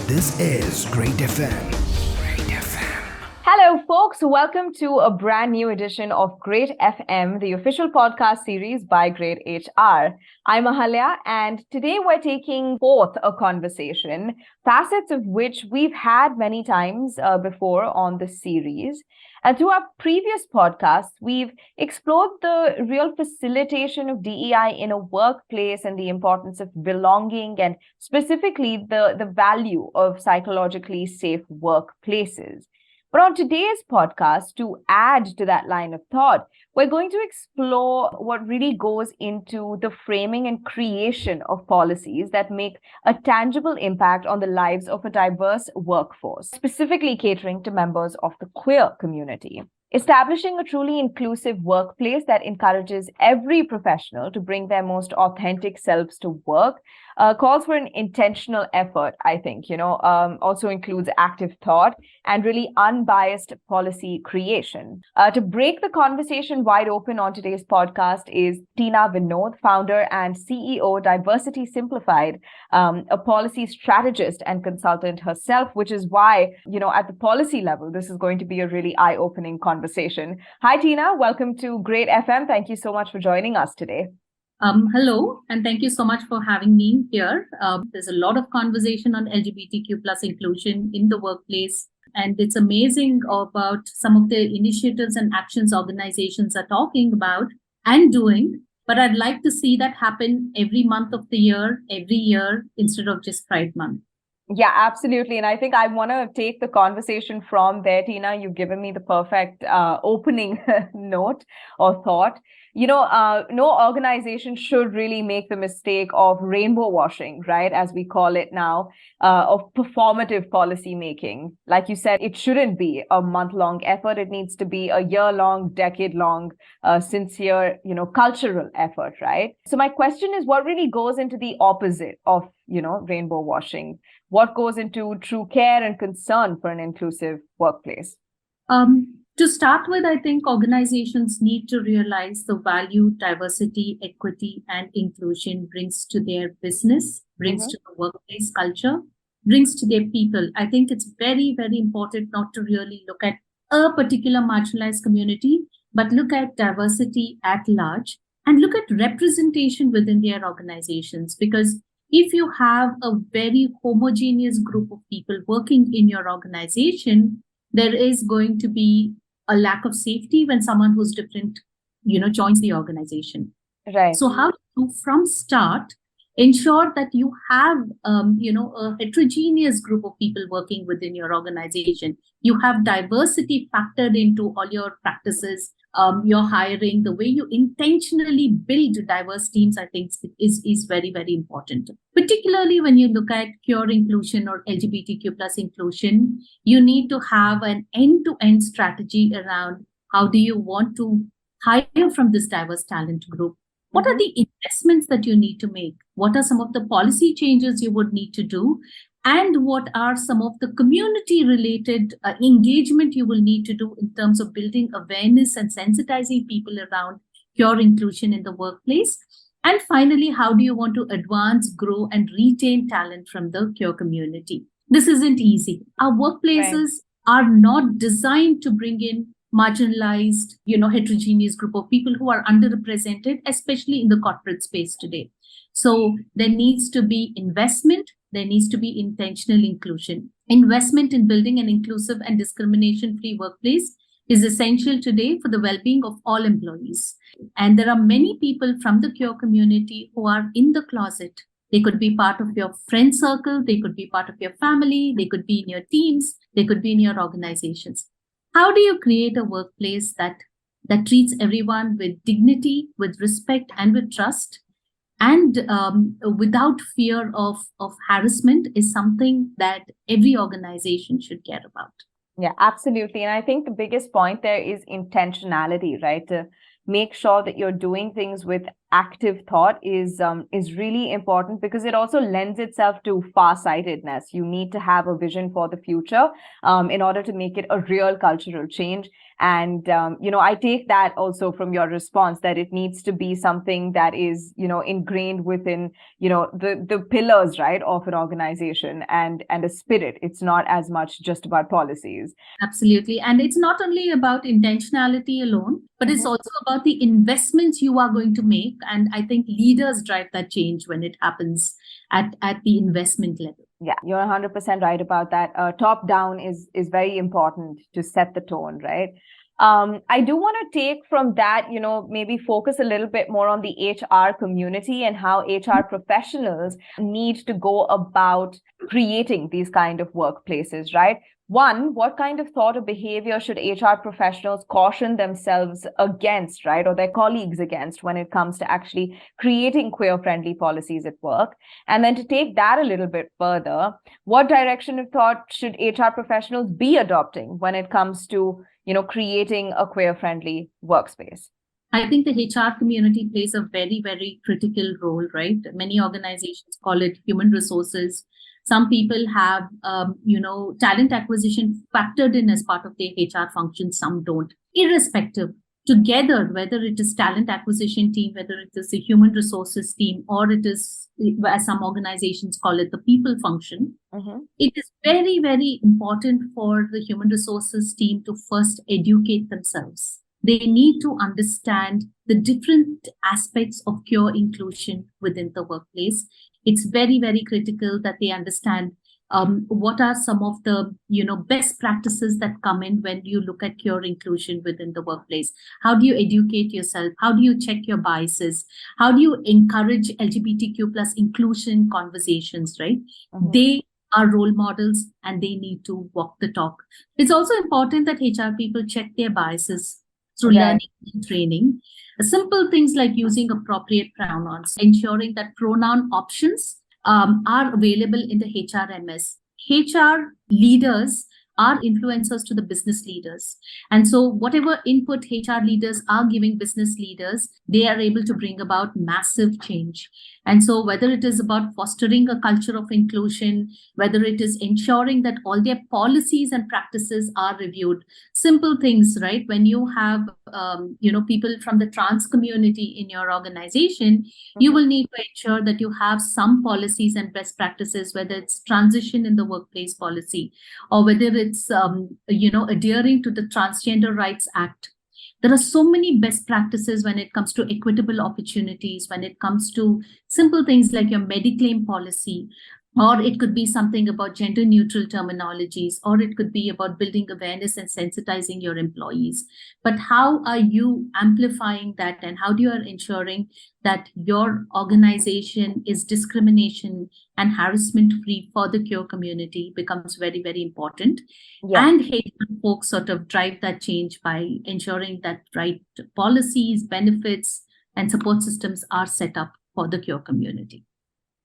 This is greytFM. Hello, folks. Welcome to a brand new edition of greytFM, the official podcast series by greytHR. I'm Ahalya, and today we're taking forth a conversation, facets of which we've had many times before on this series. And through our previous podcasts, we've explored the real facilitation of DEI in a workplace and the importance of belonging and specifically the value of psychologically safe workplaces. But on today's podcast, to add to that line of thought, we're going to explore what really goes into the framing and creation of policies that make a tangible impact on the lives of a diverse workforce, specifically catering to members of the queer community. Establishing a truly inclusive workplace that encourages every professional to bring their most authentic selves to work calls for an intentional effort, I think, also includes active thought and really unbiased policy creation. To break the conversation wide open on today's podcast is Tina Vinod, founder and CEO, Diversity Simplified, a policy strategist and consultant herself, which is why, at the policy level, this is going to be a really eye-opening conversation. Hi, Tina. Welcome to greytFM. Thank you so much for joining us today. Hello, and thank you so much for having me here. There's a lot of conversation on LGBTQ plus inclusion in the workplace, and it's amazing about some of the initiatives and actions organizations are talking about and doing. But I'd like to see that happen every month of the year, every year, instead of just Pride Month. Yeah, absolutely. And I think I want to take the conversation from there, Tina. You've given me the perfect opening note or thought. No organization should really make the mistake of rainbow washing, right, as we call it now, of performative policy making. Like you said, it shouldn't be a month-long effort. It needs to be a year-long, decade-long, sincere, cultural effort, right? So my question is, what really goes into the opposite of, rainbow washing? What goes into true care and concern for an inclusive workplace? To start with, I think organizations need to realize the value diversity, equity, and inclusion brings to their business, brings to the workplace culture, brings to their people. I think it's very, very important not to really look at a particular marginalized community, but look at diversity at large and look at representation within their organizations. Because if you have a very homogeneous group of people working in your organization, there is going to be a lack of safety when someone who's different, joins the organization. Right. So how do you, from start, ensure that you have, a heterogeneous group of people working within your organization? You have diversity factored into all your practices, your hiring, the way you intentionally build diverse teams, I think is very, very important. Particularly when you look at queer inclusion or LGBTQ plus inclusion, you need to have an end-to-end strategy around how do you want to hire from this diverse talent group. What are the investments that you need to make? What are some of the policy changes you would need to do? And what are some of the community-related engagement you will need to do in terms of building awareness and sensitizing people around queer inclusion in the workplace? And finally, how do you want to advance, grow, and retain talent from the queer community? This isn't easy. Our workplaces are not designed to bring in marginalized, heterogeneous group of people who are underrepresented, especially in the corporate space today. So there needs to be investment. There needs to be intentional inclusion. Investment in building an inclusive and discrimination-free workplace is essential today for the well-being of all employees. And there are many people from the queer community who are in the closet. They could be part of your friend circle. They could be part of your family. They could be in your teams. They could be in your organizations. How do you create a workplace that treats everyone with dignity, with respect, and with trust? And without fear of harassment is something that every organization should care about. Yeah, absolutely. And I think the biggest point there is intentionality, right? To make sure that you're doing things with active thought is really important, because it also lends itself to far-sightedness. You need to have a vision for the future in order to make it a real cultural change. And I take that also from your response, that it needs to be something that is ingrained within the pillars, right, of an organization, and a spirit. It's not as much just about policies. Absolutely. And it's not only about intentionality alone, but it's also about the investments you are going to make. And I think leaders drive that change when it happens at the investment level. Yeah, you're 100% right about that. Top down is very important to set the tone, right? I do want to take from that, maybe focus a little bit more on the HR community and how HR professionals need to go about creating these kind of workplaces, right? One, what kind of thought or behavior should HR professionals caution themselves against, right, or their colleagues against, when it comes to actually creating queer-friendly policies at work? And then to take that a little bit further, what direction of thought should HR professionals be adopting when it comes to, creating a queer-friendly workspace? I think the HR community plays a very, very critical role, right? Many organizations call it human resources. Some people have, talent acquisition factored in as part of their HR function. Some don't. Irrespective, together, whether it is talent acquisition team, whether it is a human resources team, or it is, as some organizations call it, the people function, it is very, very important for the human resources team to first educate themselves. They need to understand the different aspects of queer inclusion within the workplace. It's very, very critical that they understand what are some of the best practices that come in when you look at queer inclusion within the workplace. How do you educate yourself? How do you check your biases? How do you encourage LGBTQ plus inclusion conversations, right? They are role models and they need to walk the talk. It's also important that HR people check their biases through learning and training. Simple things like using appropriate pronouns, ensuring that pronoun options are available in the HRMS. HR leaders are influencers to the business leaders. And so whatever input HR leaders are giving business leaders, they are able to bring about massive change. And so whether it is about fostering a culture of inclusion, whether it is ensuring that all their policies and practices are reviewed, simple things, right? When you have, people from the trans community in your organization, you will need to ensure that you have some policies and best practices, whether it's transition in the workplace policy, or whether it's, adhering to the Transgender Rights Act. There are so many best practices when it comes to equitable opportunities, when it comes to simple things like your Mediclaim policy, or it could be something about gender neutral terminologies, or it could be about building awareness and sensitizing your employees. But how are you amplifying that, and how do you are ensuring that your organization is discrimination and harassment free for the queer community becomes very, very important. And HR folks sort of drive that change by ensuring that right policies, benefits, and support systems are set up for the queer community.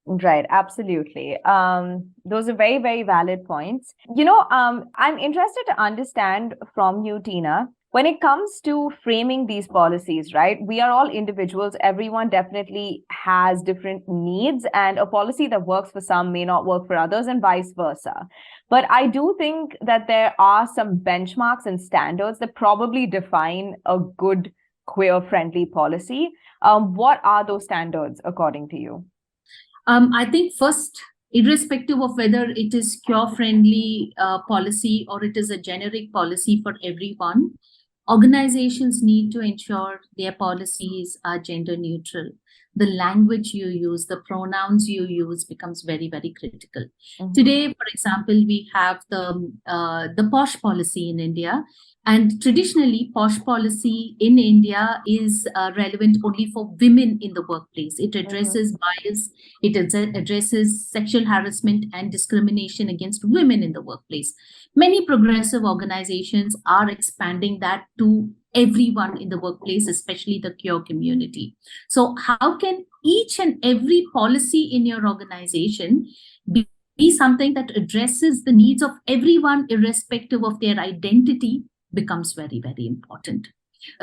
Right, absolutely. Those are very, very valid points. I'm interested to understand from you, Tina, when it comes to framing these policies, right? We are all individuals. Everyone definitely has different needs, and a policy that works for some may not work for others, and vice versa. But I do think that there are some benchmarks and standards that probably define a good queer-friendly policy. What are those standards according to you? I think first, irrespective of whether it is queer-friendly policy or it is a generic policy for everyone, organizations need to ensure their policies are gender neutral. The language you use, the pronouns you use becomes very, very critical. Today, for example, we have the POSH policy in India. And traditionally, POSH policy in India is relevant only for women in the workplace. It addresses bias, it addresses sexual harassment and discrimination against women in the workplace. Many progressive organizations are expanding that to everyone in the workplace, especially the queer community. So how can each and every policy in your organization be something that addresses the needs of everyone, irrespective of their identity, becomes very, very important.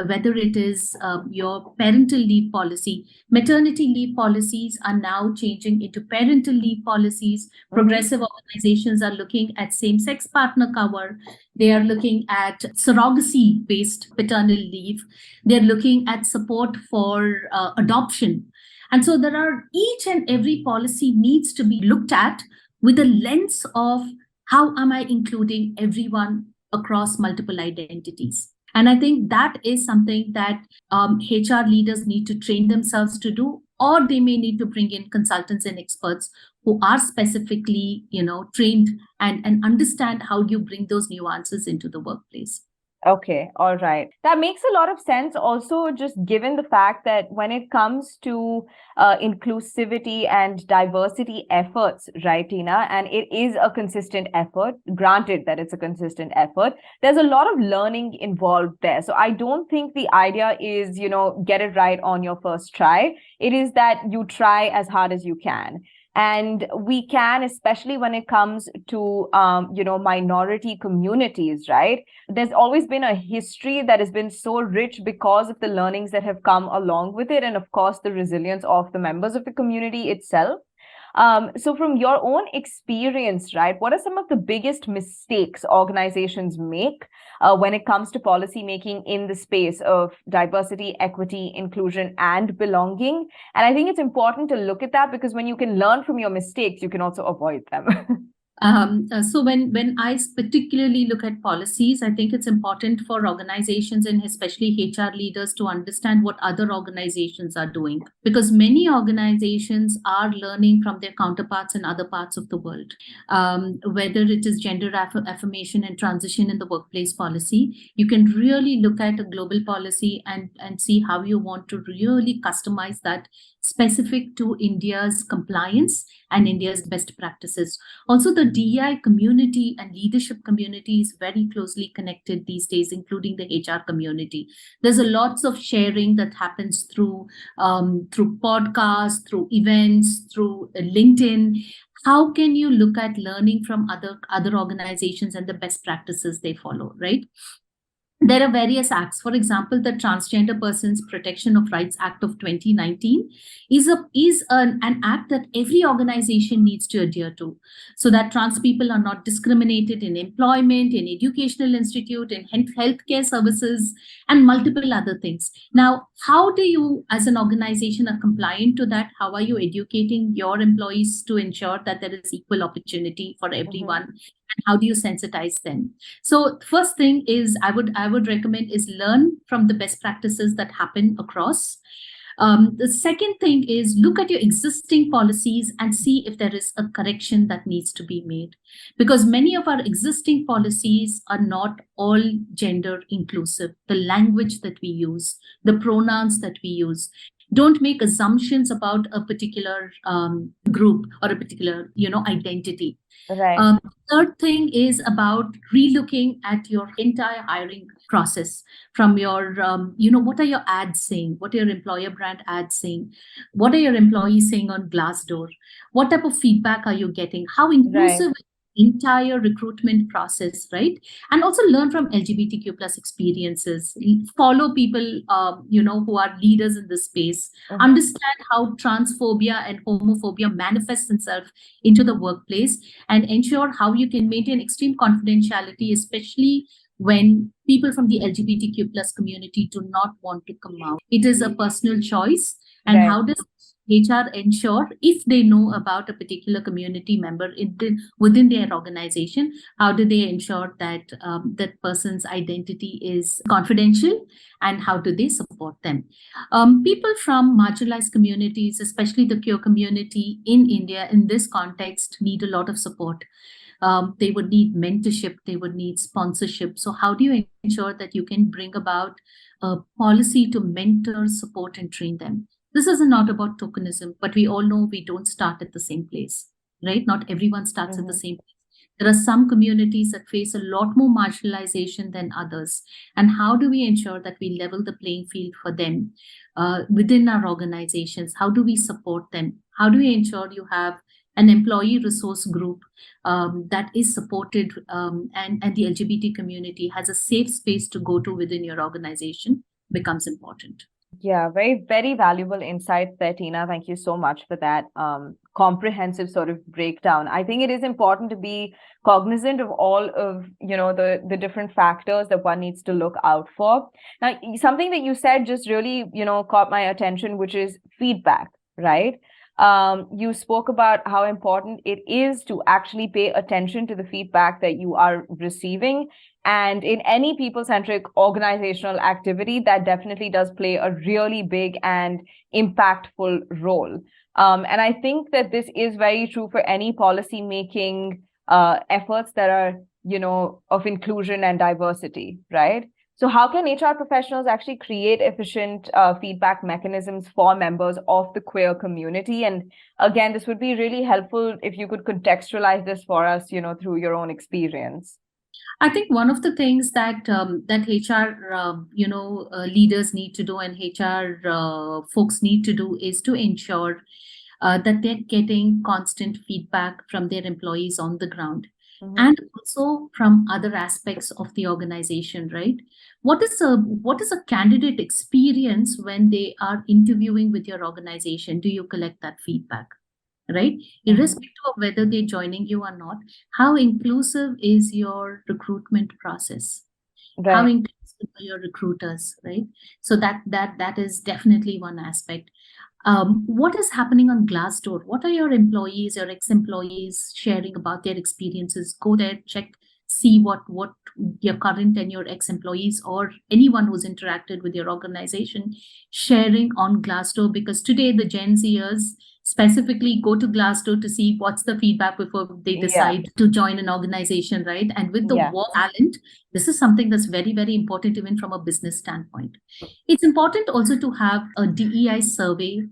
whether it is your parental leave policy. Maternity leave policies are now changing into parental leave policies. Progressive organizations are looking at same-sex partner cover. They are looking at surrogacy-based paternal leave. They're looking at support for adoption. And so there are, each and every policy needs to be looked at with a lens of how am I including everyone across multiple identities. And I think that is something that HR leaders need to train themselves to do, or they may need to bring in consultants and experts who are specifically, trained and understand how you bring those nuances into the workplace. Okay, all right. That makes a lot of sense. Also, just given the fact that when it comes to inclusivity and diversity efforts, right, Tina, and it is a consistent effort, granted that it's a consistent effort, there's a lot of learning involved there. So I don't think the idea is, get it right on your first try. It is that you try as hard as you can. And we can, especially when it comes to, minority communities, right? There's always been a history that has been so rich because of the learnings that have come along with it. And of course, the resilience of the members of the community itself. So from your own experience, right, what are some of the biggest mistakes organizations make when it comes to policy making in the space of diversity, equity, inclusion, and belonging? And I think it's important to look at that, because when you can learn from your mistakes, you can also avoid them. So when I particularly look at policies, I think it's important for organizations and especially HR leaders to understand what other organizations are doing, because many organizations are learning from their counterparts in other parts of the world. Whether it is gender affirmation and transition in the workplace policy, you can really look at a global policy and see how you want to really customize that specific to India's compliance and India's best practices. Also, the DEI community and leadership community is very closely connected these days, including the HR community. There's a lots of sharing that happens through podcasts, through events, through LinkedIn. How can you look at learning from other organizations and the best practices they follow, right? There are various acts. For example, the Transgender Persons Protection of Rights Act of 2019 is an act that every organization needs to adhere to, so that trans people are not discriminated in employment, in educational institute, in healthcare services, and multiple other things. Now, how do you, as an organization, are compliant to that? How are you educating your employees to ensure that there is equal opportunity for everyone? And how do you sensitize them? So first thing is I would recommend is learn from the best practices that happen across. The second thing is look at your existing policies and see if there is a correction that needs to be made, because many of our existing policies are not all gender inclusive. The language that we use, the pronouns that we use. Don't make assumptions about a particular group or a particular, identity. Right. Third thing is about relooking at your entire hiring process, from your, what are your ads saying? What are your employer brand ads saying? What are your employees saying on Glassdoor? What type of feedback are you getting? How inclusive Right. entire recruitment process, right? And also learn from LGBTQ plus experiences. Follow people, who are leaders in this space. Understand how transphobia and homophobia manifests itself into the workplace, and ensure how you can maintain extreme confidentiality, especially when people from the LGBTQ plus community do not want to come out. It is a personal choice. And Right. how does HR ensure, if they know about a particular community member within their organization, how do they ensure that that person's identity is confidential, and how do they support them? People from marginalized communities, especially the queer community in India, in this context, need a lot of support. They would need mentorship, they would need sponsorship. So how do you ensure that you can bring about a policy to mentor, support, and train them? This is not about tokenism, but we all know we don't start at the same place, right? Not everyone starts at the same place. There are some communities that face a lot more marginalization than others. And how do we ensure that we level the playing field for them within our organizations? How do we support them? How do we ensure you have an employee resource group that is supported and the LGBT community has a safe space to go to within your organization? becomes important. Yeah, very, very valuable insights there, Tina. Thank you so much for that comprehensive sort of breakdown. I think it is important to be cognizant of all of, the different factors that one needs to look out for. Now, something that you said just really, caught my attention, which is feedback, right? You spoke about how important it is to actually pay attention to the feedback that you are receiving. And in any people-centric organizational activity, that definitely does play a really big and impactful role. And I think that this is very true for any policy making efforts that are, of inclusion and diversity, right? So how can HR professionals actually create efficient feedback mechanisms for members of the queer community? And again, this would be really helpful if you could contextualize this for us, through your own experience. I think one of the things that that HR leaders need to do and HR folks need to do is to ensure that they're getting constant feedback from their employees on the ground, and also from other aspects of the organization. Right? What is a candidate experience when they are interviewing with your organization? Do you collect that feedback? Right? Irrespective of whether they're joining you or not, how inclusive is your recruitment process? Right. How inclusive are your recruiters? Right? So that is definitely one aspect. What is happening on Glassdoor? What are your employees, your ex-employees sharing about their experiences? Go there, check, see what your current and your ex-employees or anyone who's interacted with your organization sharing on Glassdoor, because today the Gen Zers specifically go to Glassdoor to see what's the feedback before they decide to join an organization, right? And with the war talent, this is something that's very, very important even from a business standpoint. It's important also to have a DEI survey,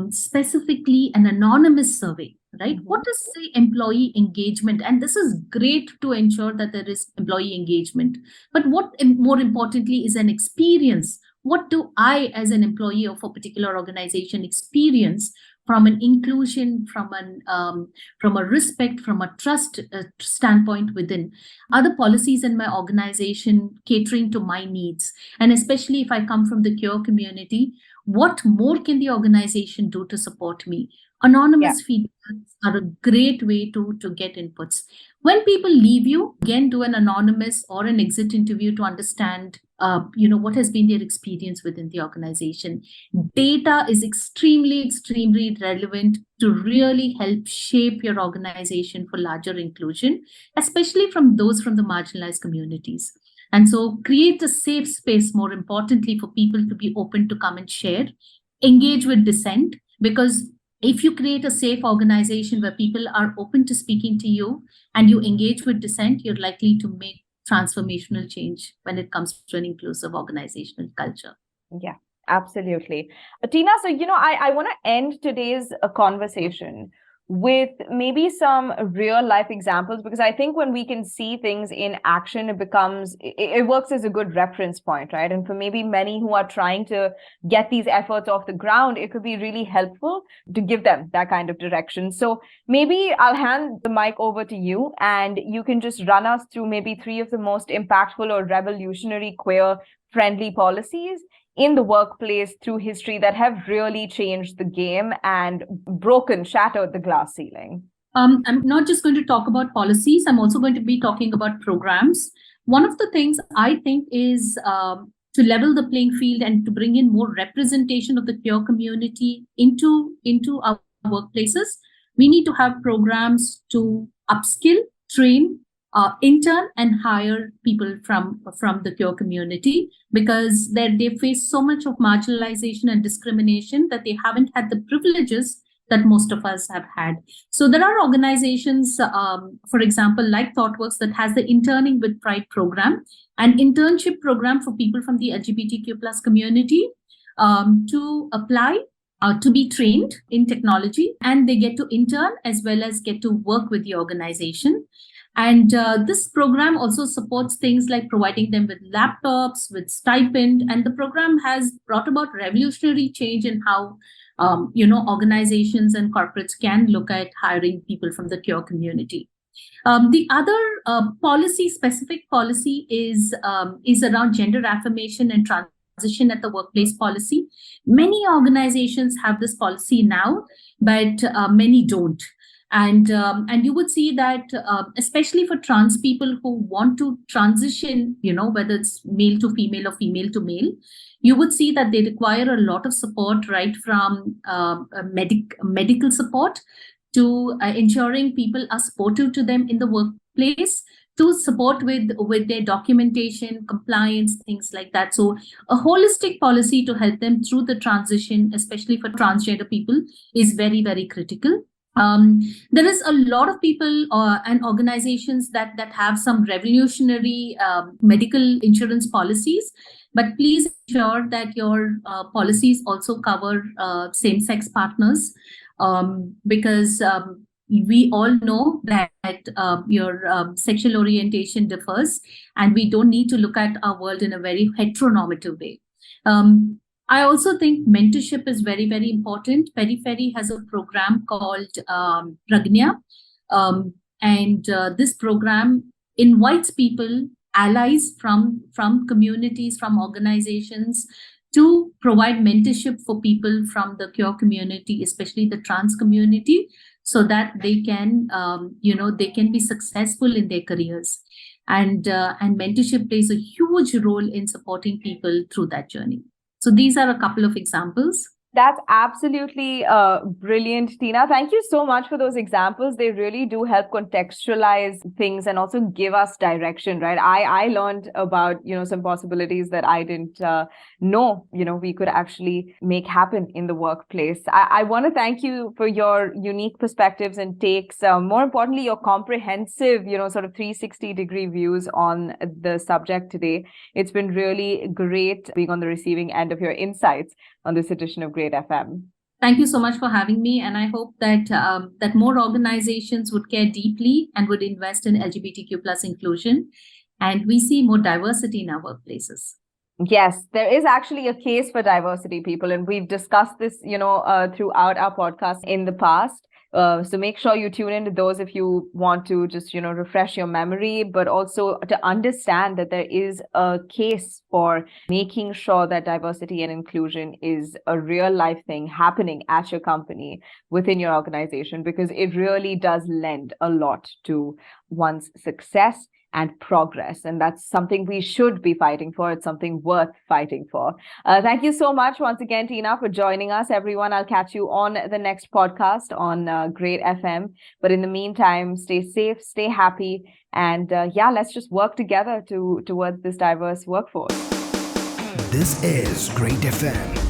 specifically an anonymous survey, right? What is the employee engagement? And this is great to ensure that there is employee engagement. But what more importantly is an experience. What do I, as an employee of a particular organization, experience from an inclusion, from a respect, from a trust standpoint within other policies in my organization, catering to my needs? And especially if I come from the queer community, what more can the organization do to support me? Anonymous feedbacks are a great way to get inputs. When people leave you, again, do an anonymous or an exit interview to understand what has been their experience within the organization. Data is extremely, extremely relevant to really help shape your organization for larger inclusion, especially from those from the marginalized communities. And so create a safe space, more importantly, for people to be open to come and share, engage with dissent, because if you create a safe organization where people are open to speaking to you and you engage with dissent, you're likely to make transformational change when it comes to an inclusive organizational culture. Yeah, absolutely. Tina, so, I want to end today's conversation with maybe some real life examples, because I think when we can see things in action, it works as a good reference point, right? And for maybe many who are trying to get these efforts off the ground, it could be really helpful to give them that kind of direction. So maybe I'll hand the mic over to you and you can just run us through maybe 3 of the most impactful or revolutionary queer friendly policies in the workplace through history that have really changed the game and shattered the glass ceiling. I'm not just going to talk about policies. I'm also going to be talking about programs. One of the things I think is to level the playing field and to bring in more representation of the queer community into our workplaces. We need to have programs to upskill, train, intern and hire people from the queer community, because they face so much of marginalization and discrimination that they haven't had the privileges that most of us have had. So there are organizations, for example, like ThoughtWorks, that has the Interning with Pride program, an internship program for people from the LGBTQ plus community to apply, to be trained in technology, and they get to intern as well as get to work with the organization. And this program also supports things like providing them with laptops, with stipend, and the program has brought about revolutionary change in how organizations and corporates can look at hiring people from the queer community. The other specific policy is around gender affirmation and transition at the workplace policy. Many organizations have this policy now, but many don't. And you would see that, especially for trans people who want to transition, whether it's male to female or female to male, you would see that they require a lot of support, right from medical support to ensuring people are supportive to them in the workplace, to support with their documentation, compliance, things like that. So a holistic policy to help them through the transition, especially for transgender people, is very, very critical. There is a lot of people and organizations that have some revolutionary medical insurance policies, but please ensure that your policies also cover same-sex partners, because we all know that your sexual orientation differs, and we don't need to look at our world in a very heteronormative way. I also think mentorship is very, very important. Periphery has a program called Pragnya, and this program invites people, allies from communities, from organizations, to provide mentorship for people from the queer community, especially the trans community, so that they can, they can be successful in their careers. And mentorship plays a huge role in supporting people through that journey. So these are a couple of examples. That's absolutely brilliant, Tina. Thank you so much for those examples. They really do help contextualize things and also give us direction, right? I learned about, some possibilities that I didn't know, we could actually make happen in the workplace. I want to thank you for your unique perspectives and takes, more importantly, your comprehensive, sort of 360-degree views on the subject today. It's been really great being on the receiving end of your insights on this edition of greytFM. Thank you so much for having me, and I hope that that more organizations would care deeply and would invest in LGBTQ+ inclusion, and we see more diversity in our workplaces. Yes, there is actually a case for diversity, people, and we've discussed this, throughout our podcast in the past. So make sure you tune into those if you want to just, refresh your memory, but also to understand that there is a case for making sure that diversity and inclusion is a real life thing happening at your company, within your organization, because it really does lend a lot to one's success and progress. And that's something we should be fighting for. It's something worth fighting for. Thank you so much once again, Tina, for joining us. Everyone, I'll catch you on the next podcast on greytFM. But in the meantime, stay safe, stay happy. And let's just work together towards this diverse workforce. This is greytFM.